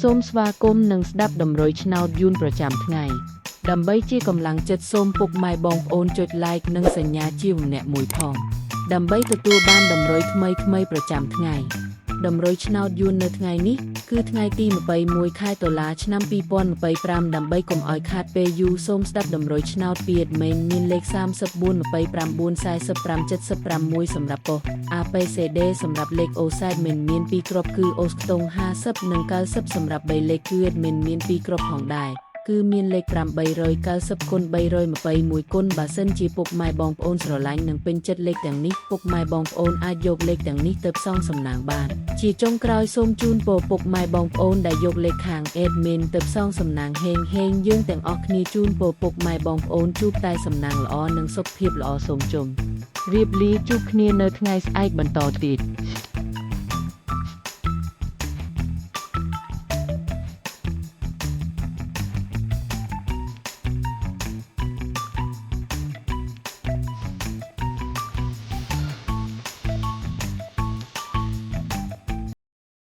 សូមស្វាគមន៍និងស្ដាប់តម្រុយឆ្នោតយួនប្រចាំថ្ងៃដើម្បីជាកម្លាំងចិត្តសូមពុកម៉ែបងប្អូនចុច like និងសញ្ញាជាម្នាក់មួយផងដើម្បីទទួលបានតម្រុយថ្មីប្រចាំថ្ងៃតម្រុយឆ្នោតយួននៅថ្ងៃនេះគឺថ្ងៃទី21ខែតុលាឆ្នាំ2025ដើម្បីកុំឲ្យខាតពេលយូរសូមស្ដាប់តម្រុយឆ្នោតពី admin មានលេខ34 29 45 75 សម្រាប់ប៉ុស ABCD សម្រាប់លេខ OSIDE មាន2គ្រាប់គឺ OS ខ្ទង់50និង90សម្រាប់3លេខគឺ admin មាន2គ្រាប់ផងដែរគឺមានលេខ890គុណ321គុណបើសិនជាពុកម៉ែបងប្អូនស្រឡាញ់និងពេញចិត្តលេខទាំងនេះពុកម៉ែបងប្អូនអាចយកលេខទាំងនេះទៅផ្សងសំណាងបានជាចុងក្រោយសូមជូនពរពុកម៉ែបងប្អូនដែលយកលេខខាង admin ទៅផ្សងសំណាងហេងយើងទាំងអស់គ្នាជូនពរពុកម៉ែបងប្អូនជួបតែសំណាងល្អនិងសុខភាពល្អសូមជុំរៀបលាជួបគ្នានៅថ្ងៃស្អែកបន្តទៀត